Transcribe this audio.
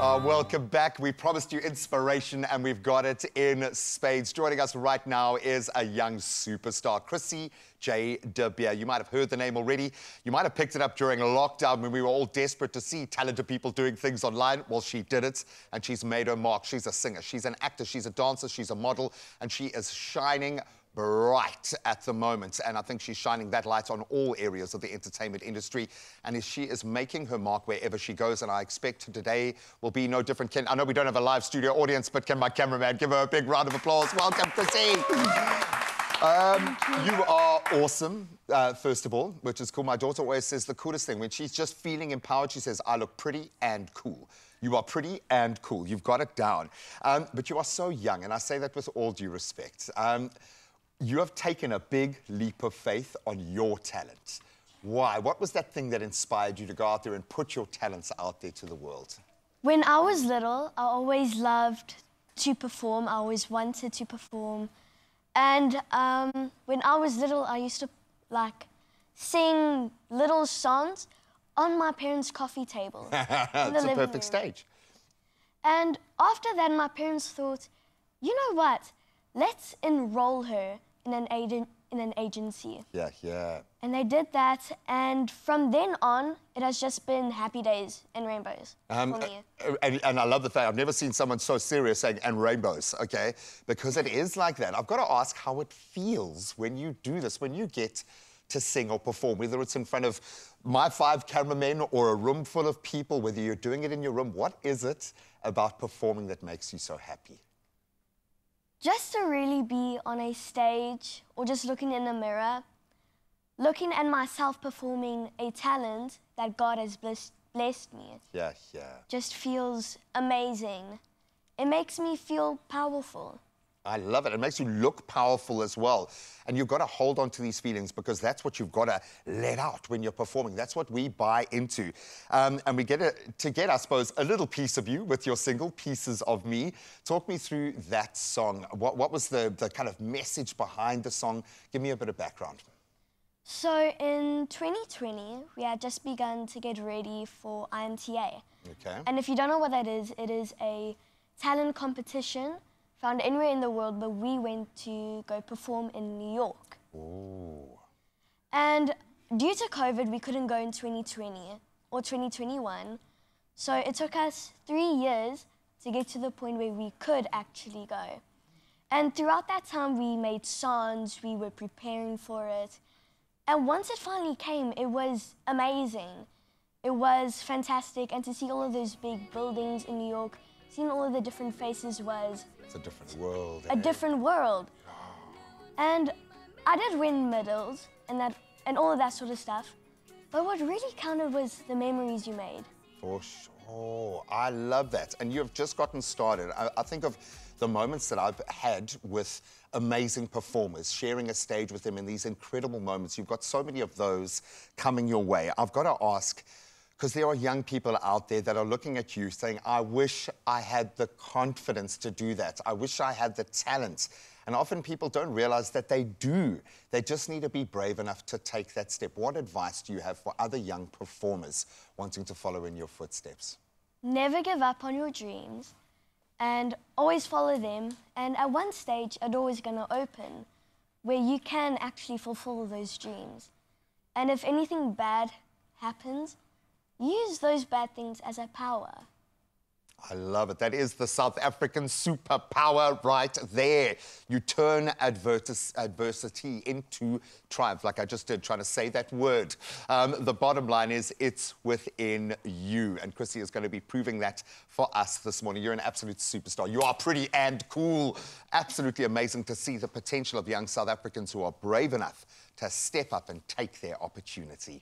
Welcome back. We promised you inspiration and we've got it in spades. Joining us right now is a young superstar, Chrissy J. De Beer. You might have heard the name already. You might have picked it up during lockdown when we were all desperate to see talented people doing things online. Well, she did it and she's made her mark. She's a singer, she's an actor, she's a dancer, she's a model, and she is shining bright at the moment, and I think she's shining that light on all areas of the entertainment industry, and she is making her mark wherever she goes, and I expect today will be no different. I know we don't have a live studio audience, but can my cameraman give her a big round of applause? Welcome, Chrissy. You are awesome, first of all, which is cool. My daughter always says the coolest thing. When she's just feeling empowered, she says, I look pretty and cool. You are pretty and cool. You've got it down. But you are so young, and I say that with all due respect. You have taken a big leap of faith on your talent. Why? What was that thing that inspired you to go out there and put your talents out there to the world? When I was little, I always loved to perform. I always wanted to perform. And when I was little, I used to, sing little songs on my parents' coffee table. It's a perfect stage. And after that, my parents thought, you know what? Let's enroll her in an agency. Yeah. And they did that, and from then on, it has just been happy days and rainbows for me. And I love the fact, I've never seen someone so serious saying, and rainbows, okay? Because it is like that. I've got to ask how it feels when you do this, when you get to sing or perform, whether it's in front of my 5 cameramen or a room full of people, whether you're doing it in your room. What is it about performing that makes you so happy? Just to really be on a stage or just looking in the mirror, looking at myself performing a talent that God has blessed me. Yeah. Just feels amazing. It makes me feel powerful. I love it. It makes you look powerful as well. And you've got to hold on to these feelings because that's what you've got to let out when you're performing. That's what we buy into. And we get to get, I suppose, a little piece of you with your single, Pieces of Me. Talk me through that song. What was the kind of message behind the song? Give me a bit of background. So in 2020, we had just begun to get ready for INTA. Okay. And if you don't know what that is, it is a talent competition found anywhere in the world, but we went to go perform in New York. Ooh. And due to COVID, we couldn't go in 2020 or 2021. So it took us 3 years to get to the point where we could actually go. And throughout that time, we made songs, we were preparing for it. And once it finally came, it was amazing. It was fantastic. And to see all of those big buildings in New York, seeing all of the different faces was... It's a different world. A different world. And I did win medals and all of that sort of stuff. But what really counted was the memories you made. For sure. I love that. And you've just gotten started. I think of the moments that I've had with amazing performers, sharing a stage with them in these incredible moments. You've got so many of those coming your way. I've got to ask, because there are young people out there that are looking at you saying, I wish I had the confidence to do that. I wish I had the talent. And often people don't realize that they do. They just need to be brave enough to take that step. What advice do you have for other young performers wanting to follow in your footsteps? Never give up on your dreams and always follow them. And at one stage, a door is going to open where you can actually fulfill those dreams. And if anything bad happens, use those bad things as a power. I love it. That is the South African superpower right there. You turn adversity into triumph, like I just did, trying to say that word. The bottom line is it's within you. And Chrissy is going to be proving that for us this morning. You're an absolute superstar. You are pretty and cool. Absolutely amazing to see the potential of young South Africans who are brave enough to step up and take their opportunity.